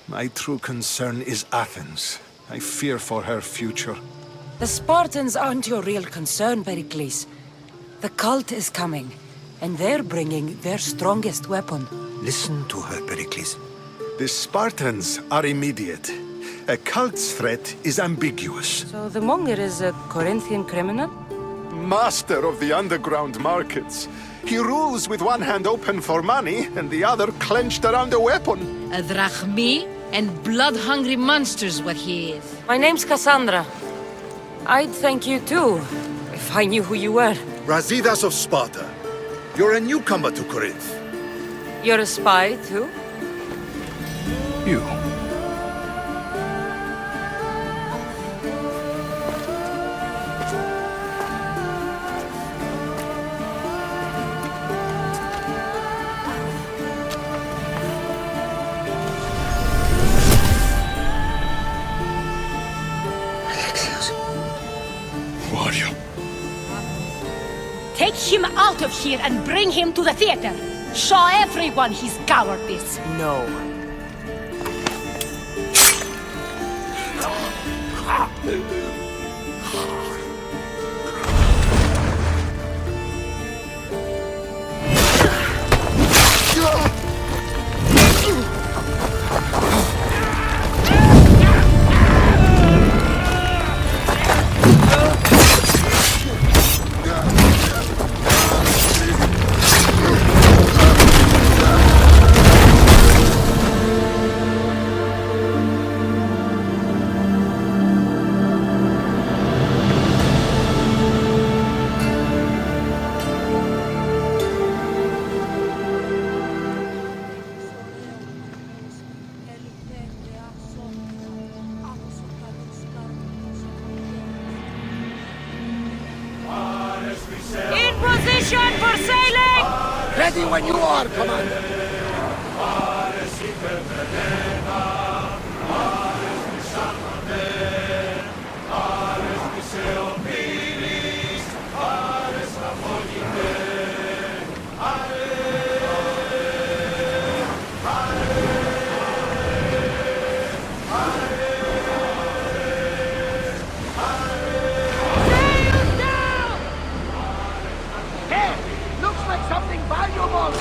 My true concern is Athens. I fear for her future. The Spartans aren't your real concern, Pericles. The cult is coming, and they're bringing their strongest weapon. Listen to her, Pericles. The Spartans are immediate. A cult's threat is ambiguous. So the monger is a Corinthian criminal? Master of the underground markets. He rules with one hand open for money and the other clenched around a weapon. A drachmi and blood-hungry monster's what he is. My name's Cassandra. I'd thank you too, if I knew who you were. Brasidas of Sparta. You're a newcomer to Corinth. You're a spy too? You. Who are you? Take him out of here and bring him to the theater. Show everyone his cowardice. No. In position for sailing! Ready when you are, Commander. Hey, looks like something valuable.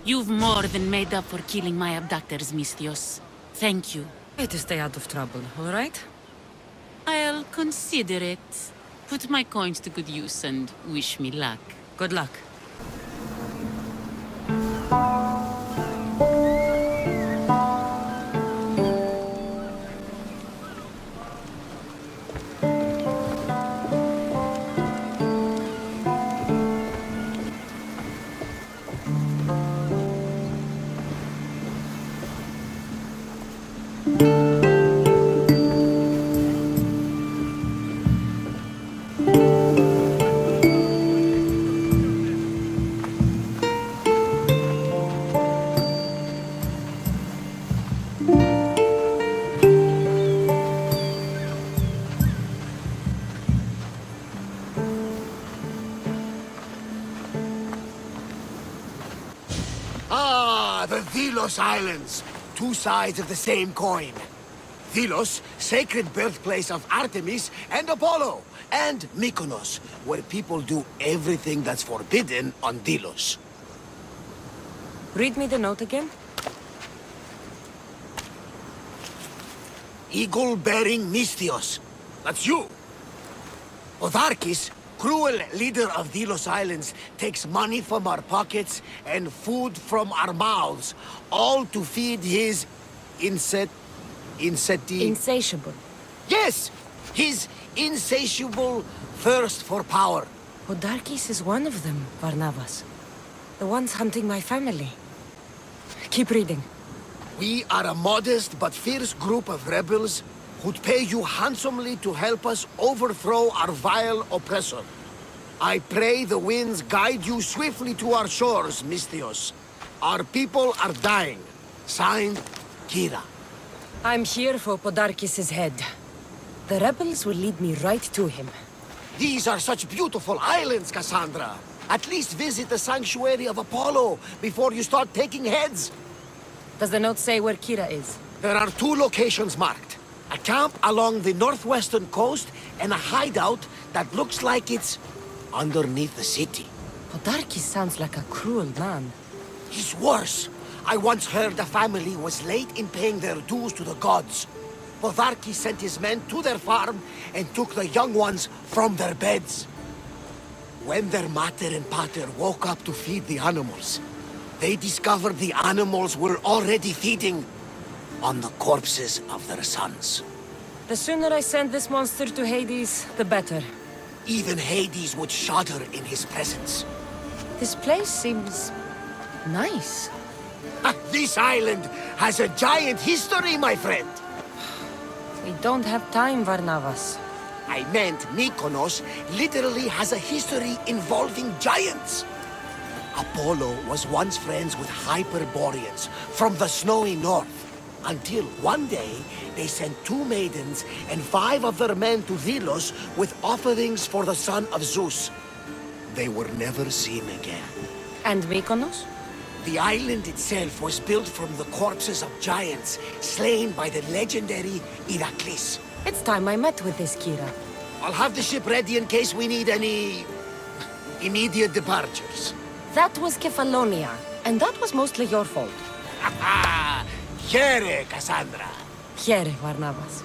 You've more than made up for killing my abductors, Misthios. Thank you. Try to stay out of trouble, all right? I'll consider it. Put my coins to good use and wish me luck. Good luck. the Delos Islands. Two sides of the same coin. Delos, sacred birthplace of Artemis and Apollo. And Mykonos, where people do everything that's forbidden on Delos. Read me the note again. Eagle-bearing Misthios. That's you. Otharkis, cruel leader of Delos Islands, takes money from our pockets and food from our mouths, all to feed his Insatiable. Yes! His insatiable thirst for power. Odarkis is one of them, Varnavas. The ones hunting my family. Keep reading. We are a modest but fierce group of rebels who'd pay you handsomely to help us overthrow our vile oppressor. I pray the winds guide you swiftly to our shores, Misthios. Our people are dying. Signed, Kira. I'm here for Podarkis' head. The rebels will lead me right to him. These are such beautiful islands, Cassandra. At least visit the sanctuary of Apollo before you start taking heads. Does the note say where Kira is? There are two locations marked. A camp along the northwestern coast and a hideout that looks like it's underneath the city. Podarkis sounds like a cruel man. He's worse. I once heard the family was late in paying their dues to the gods. Podarkis sent his men to their farm and took the young ones from their beds. When their mater and pater woke up to feed the animals, they discovered the animals were already feeding on the corpses of their sons. The sooner I send this monster to Hades, the better. Even Hades would shudder in his presence. This place seems nice. This island has a giant history, my friend. We don't have time, Varnavas. I meant Mykonos literally has a history involving giants. Apollo was once friends with Hyperboreans from the snowy north. Until one day, they sent 2 maidens and 5 of their men to Delos with offerings for the son of Zeus. They were never seen again. And Mykonos? The island itself was built from the corpses of giants slain by the legendary Iraklis. It's time I met with this Kira. I'll have the ship ready in case we need any immediate departures. That was Kefalonia, and that was mostly your fault. Ha Here, Cassandra. Here, Varnavas.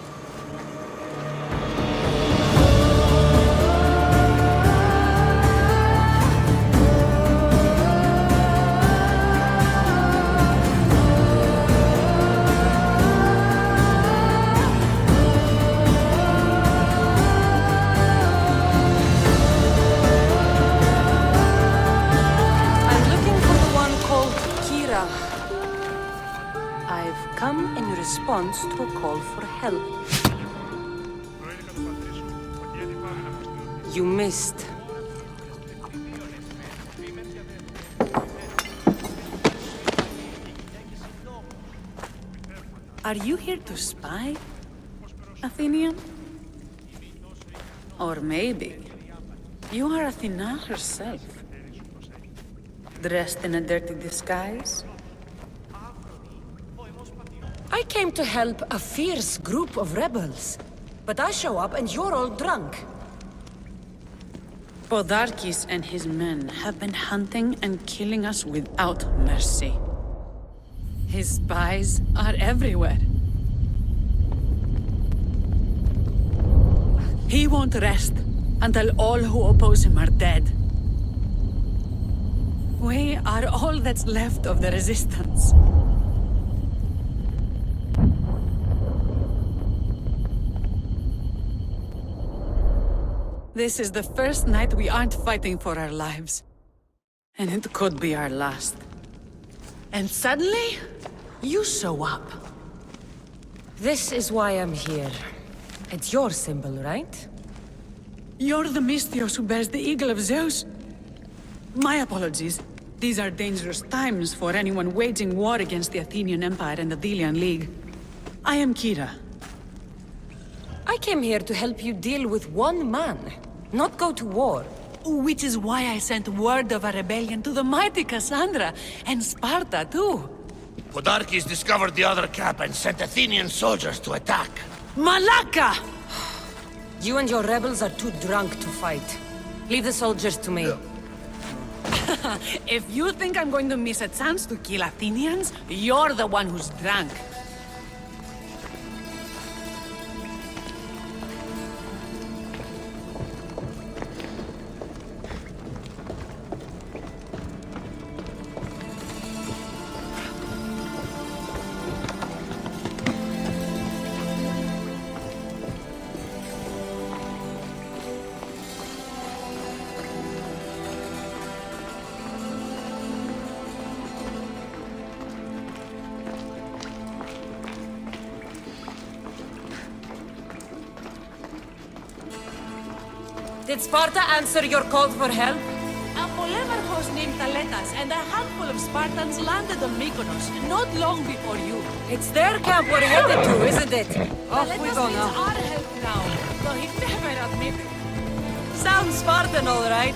Come in response to a call for help. You missed. Are you here to spy, Athenian? Or maybe you are Athena herself, dressed in a dirty disguise? I came to help a fierce group of rebels. But I show up and you're all drunk. Podarkis and his men have been hunting and killing us without mercy. His spies are everywhere. He won't rest until all who oppose him are dead. We are all that's left of the resistance. This is the first night we aren't fighting for our lives. And it could be our last. And suddenly, you show up. This is why I'm here. It's your symbol, right? You're the Misthios who bears the eagle of Zeus. My apologies. These are dangerous times for anyone waging war against the Athenian Empire and the Delian League. I am Kira. I came here to help you deal with one man, not go to war. Which is why I sent word of a rebellion to the mighty Cassandra, and Sparta too. Podarkes discovered the other camp and sent Athenian soldiers to attack. Malaka! You and your rebels are too drunk to fight. Leave the soldiers to me. If you think I'm going to miss a chance to kill Athenians, you're the one who's drunk. Did Sparta answer your call for help? A Polemarchos named Thaletas and a handful of Spartans landed on Mykonos not long before you. It's their camp we're headed to, isn't it? Off we Thaletas go needs now. our help now, though he never admitted. Sounds Spartan, all right.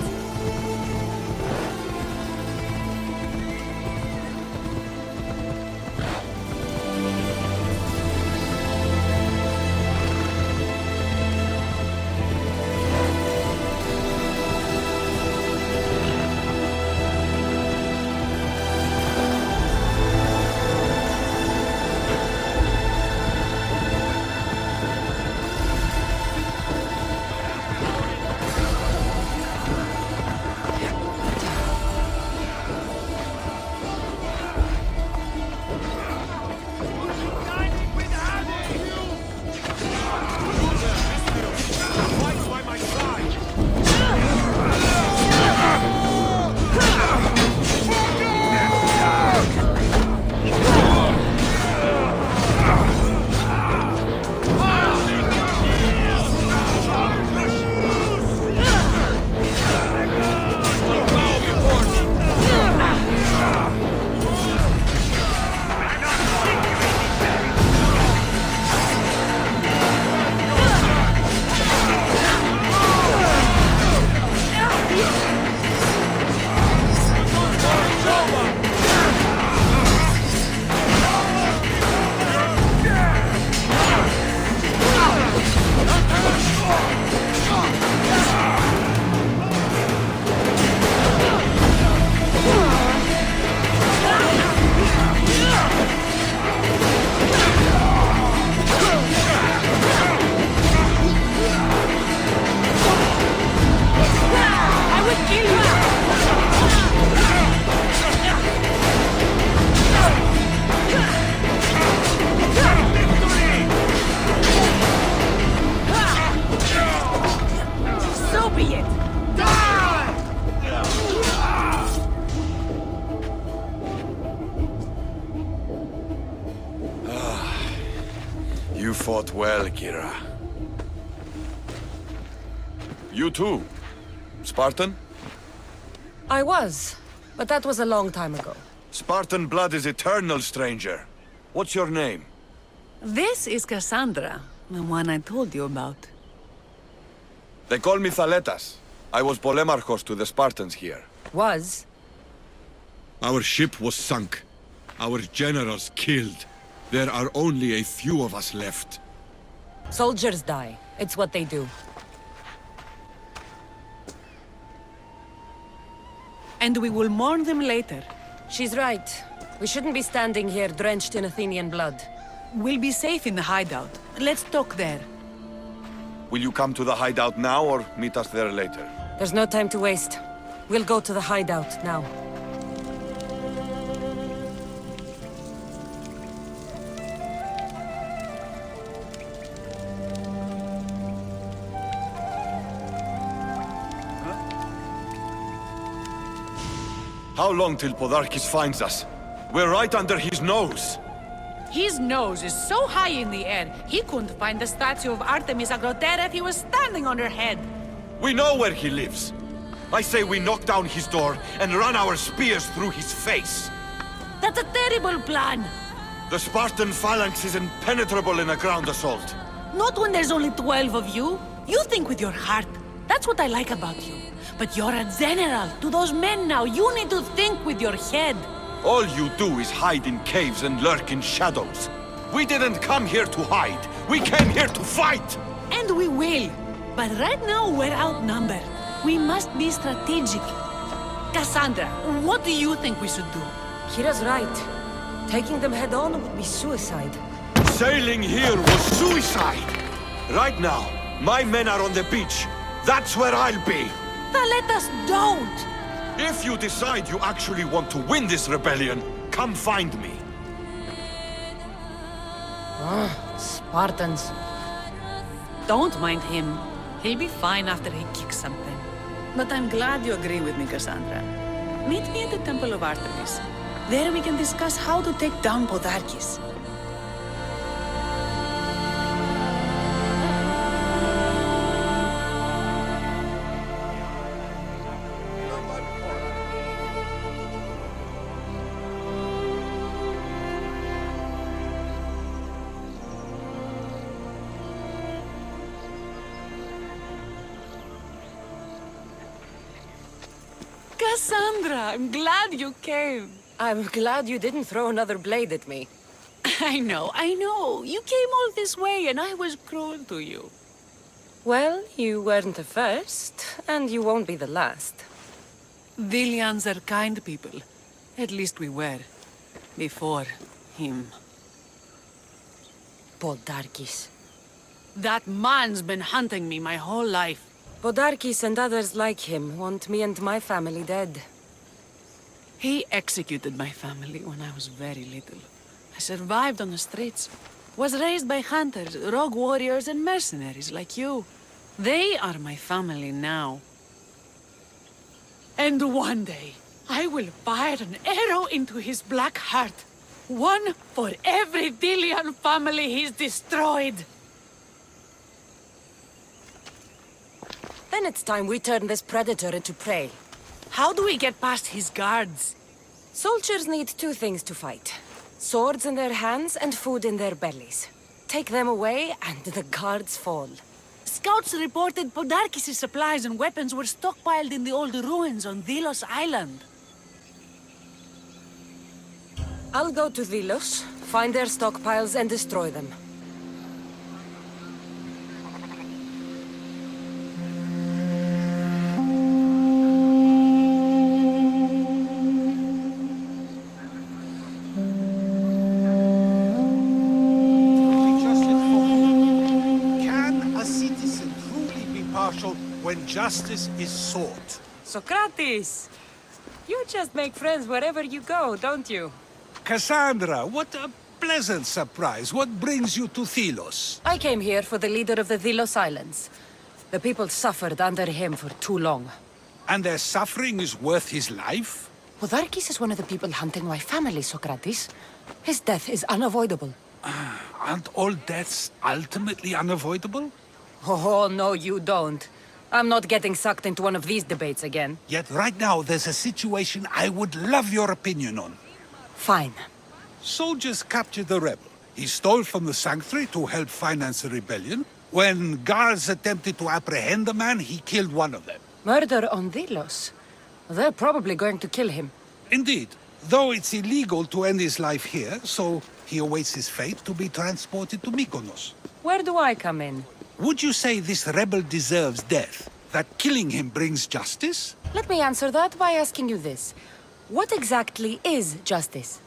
You fought well, Kira. You too? Spartan? I was, but that was a long time ago. Spartan blood is eternal, stranger. What's your name? This is Cassandra, the one I told you about. They call me Thaletas. I was Polemarchos to the Spartans here. Was? Our ship was sunk. Our generals killed. There are only a few of us left. Soldiers die. It's what they do. And we will mourn them later. She's right. We shouldn't be standing here drenched in Athenian blood. We'll be safe in the hideout. Let's talk there. Will you come to the hideout now or meet us there later? There's no time to waste. We'll go to the hideout now. How long till Podarkes finds us? We're right under his nose. His nose is so high in the air, he couldn't find the statue of Artemis Agrotera if he was standing on her head. We know where he lives. I say we knock down his door and run our spears through his face. That's a terrible plan. The Spartan phalanx is impenetrable in a ground assault. Not when there's only 12 of you. You think with your heart. That's what I like about you. But you're a general. To those men now, you need to think with your head. All you do is hide in caves and lurk in shadows. We didn't come here to hide. We came here to fight! And we will. But right now we're outnumbered. We must be strategic. Cassandra, what do you think we should do? Kira's right. Taking them head on would be suicide. Sailing here was suicide! Right now, my men are on the beach. That's where I'll be! Then let us don't! If you decide you actually want to win this rebellion, come find me. Spartans. Don't mind him. He'll be fine after he kicks something. But I'm glad you agree with me, Cassandra. Meet me at the Temple of Artemis. There we can discuss how to take down Podarkis. Cassandra, I'm glad you came. I'm glad you didn't throw another blade at me. I know. You came all this way and I was cruel to you. Well, you weren't the first, and you won't be the last. Dilians are kind people. At least we were. Before him. Podarkis. That man's been hunting me my whole life. Podarkis and others like him want me and my family dead. He executed my family when I was very little. I survived on the streets. Was raised by hunters, rogue warriors, and mercenaries like you. They are my family now. And one day, I will fire an arrow into his black heart. One for every Dilian family he's destroyed. Then it's time we turn this predator into prey. How do we get past his guards? Soldiers need two things to fight. Swords in their hands and food in their bellies. Take them away and the guards fall. Scouts reported Podarkis' supplies and weapons were stockpiled in the old ruins on Delos Island. I'll go to Delos, find their stockpiles and destroy them. Can a citizen truly be partial when justice is sought? Socrates! You just make friends wherever you go, don't you? Cassandra, what a pleasant surprise. What brings you to Thelos? I came here for the leader of the Delos Islands. The people suffered under him for too long. And their suffering is worth his life? Podarkis is one of the people hunting my family, Socrates. His death is unavoidable. Aren't all deaths ultimately unavoidable? Oh, no, you don't. I'm not getting sucked into one of these debates again. Yet right now there's a situation I would love your opinion on. Fine. Soldiers captured the rebel. He stole from the sanctuary to help finance the rebellion. When guards attempted to apprehend the man, he killed one of them. Murder on Delos. They're probably going to kill him. Indeed, though it's illegal to end his life here, so he awaits his fate to be transported to Mykonos. Where do I come in? Would you say this rebel deserves death? That killing him brings justice? Let me answer that by asking you this. What exactly is justice?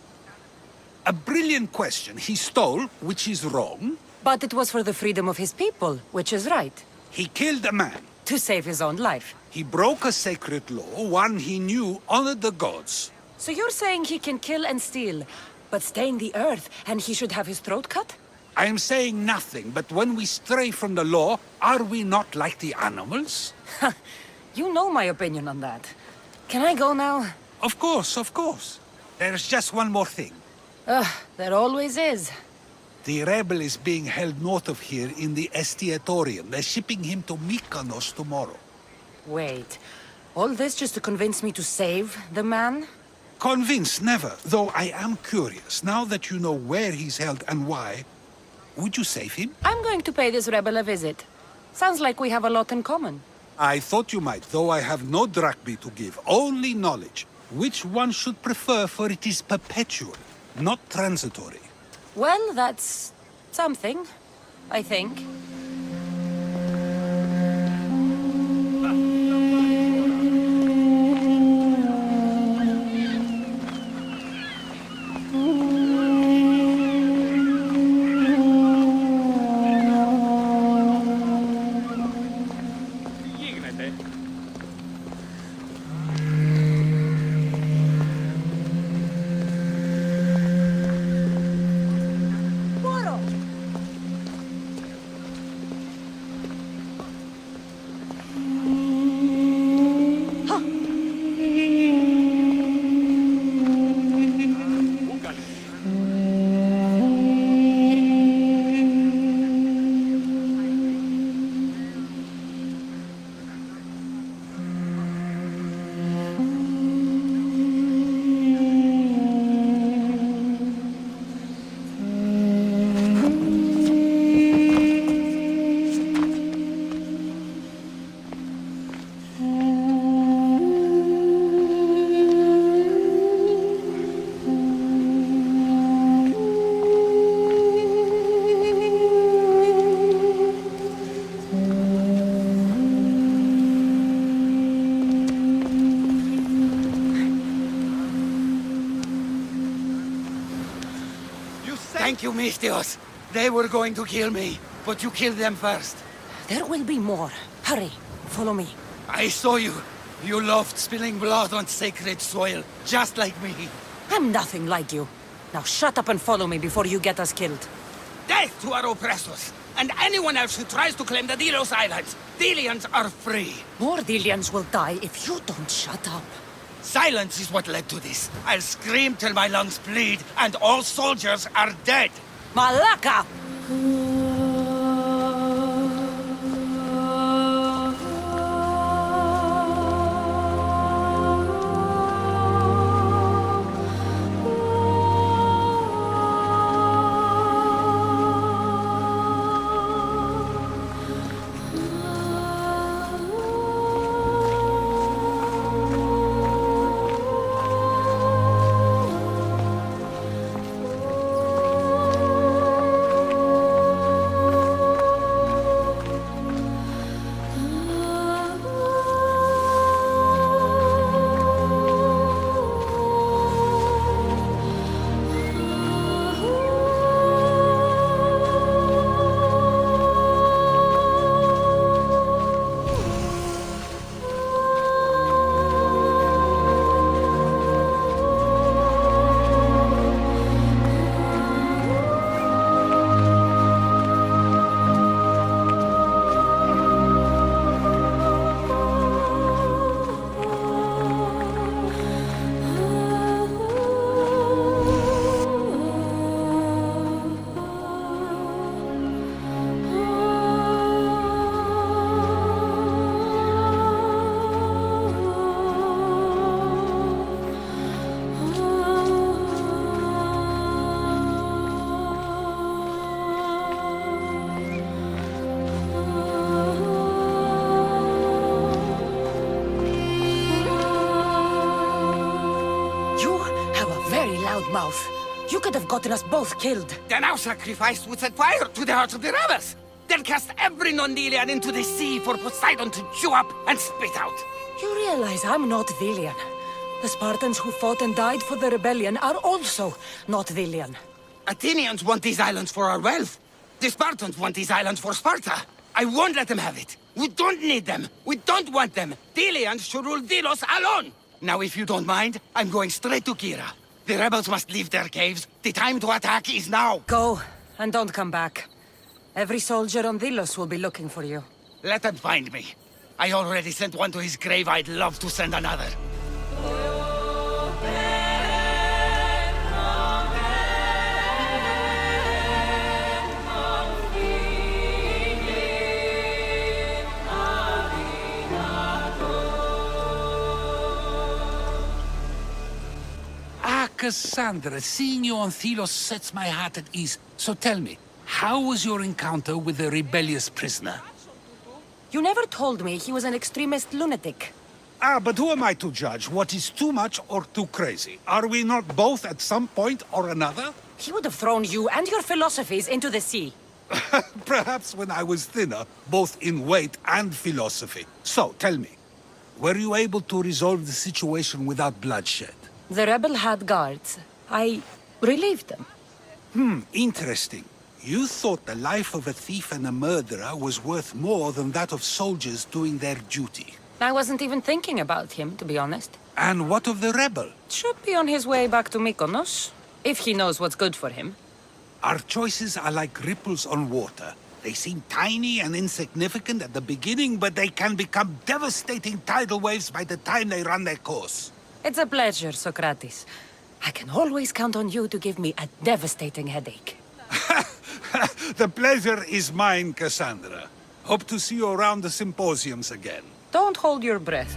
A brilliant question. He stole, which is wrong. But it was for the freedom of his people, which is right. He killed a man. To save his own life. He broke a sacred law, one he knew honored the gods. So you're saying he can kill and steal, but stain the earth, and he should have his throat cut? I am saying nothing, but when we stray from the law, are we not like the animals? You know my opinion on that. Can I go now? Of course, of course. There's just one more thing. There always is. The rebel is being held north of here in the Estiatorium. They're shipping him to Mykonos tomorrow. Wait. All this just to convince me to save the man? Convinced, never. Though I am curious. Now that you know where he's held and why, would you save him? I'm going to pay this rebel a visit. Sounds like we have a lot in common. I thought you might, though I have no drachmae to give, only knowledge. Which one should prefer, for it is perpetual, not transitory. Well, that's something, I think. Thank you, Mistios. They were going to kill me, but you killed them first. There will be more. Hurry, follow me. I saw you. You loved spilling blood on sacred soil, just like me. I'm nothing like you. Now shut up and follow me before you get us killed. Death to our oppressors, and anyone else who tries to claim the Delos Islands. Delians are free. More Delians will die if you don't shut up. Silence is what led to this. I'll scream till my lungs bleed, and all soldiers are dead. Malaka! Mouth. You could have gotten us both killed. Then our sacrifice would set fire to the hearts of the rebels. Then cast every non-Delian into the sea for Poseidon to chew up and spit out. You realize I'm not Delian. The Spartans who fought and died for the rebellion are also not Delian. Athenians want these islands for our wealth. The Spartans want these islands for Sparta. I won't let them have it. We don't need them. We don't want them. Delians should rule Delos alone. Now, if you don't mind, I'm going straight to Kira. The rebels must leave their caves. The time to attack is now. Go, and don't come back. Every soldier on Delos will be looking for you. Let them find me. I already sent one to his grave. I'd love to send another. Cassandra, seeing you on Thelos sets my heart at ease. So tell me, how was your encounter with the rebellious prisoner? You never told me he was an extremist lunatic. But who am I to judge what is too much or too crazy? Are we not both at some point or another? He would have thrown you and your philosophies into the sea. Perhaps when I was thinner, both in weight and philosophy. So, tell me, were you able to resolve the situation without bloodshed? The rebel had guards. I relieved them. Interesting. You thought the life of a thief and a murderer was worth more than that of soldiers doing their duty. I wasn't even thinking about him, to be honest. And what of the rebel? Should be on his way back to Mykonos, if he knows what's good for him. Our choices are like ripples on water. They seem tiny and insignificant at the beginning, but they can become devastating tidal waves by the time they run their course. It's a pleasure, Socrates. I can always count on you to give me a devastating headache. The pleasure is mine, Cassandra. Hope to see you around the symposiums again. Don't hold your breath.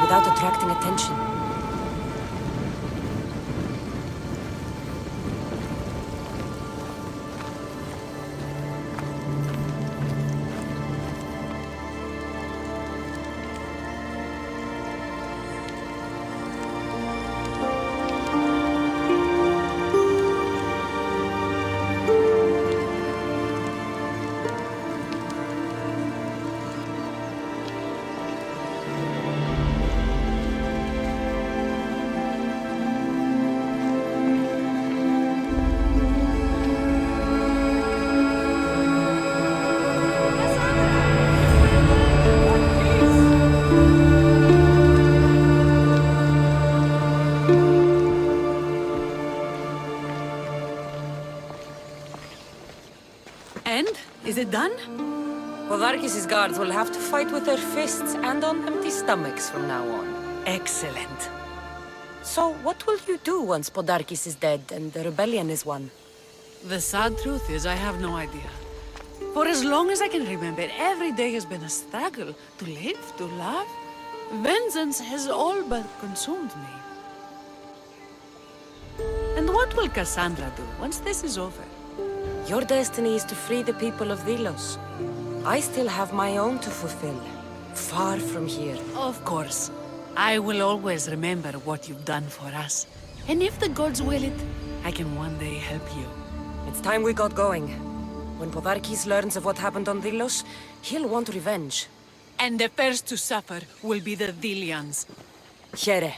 Without attracting attention. Is it done? Podarkis' guards will have to fight with their fists and on empty stomachs from now on. Excellent. So, what will you do once Podarkis is dead and the rebellion is won? The sad truth is I have no idea. For as long as I can remember, every day has been a struggle to live, to love. Vengeance has all but consumed me. And what will Cassandra do once this is over? Your destiny is to free the people of Delos. I still have my own to fulfill, far from here. Of course. I will always remember what you've done for us. And if the gods will it, I can one day help you. It's time we got going. When Podarkis learns of what happened on Delos, he'll want revenge. And the first to suffer will be the Dilians. Here,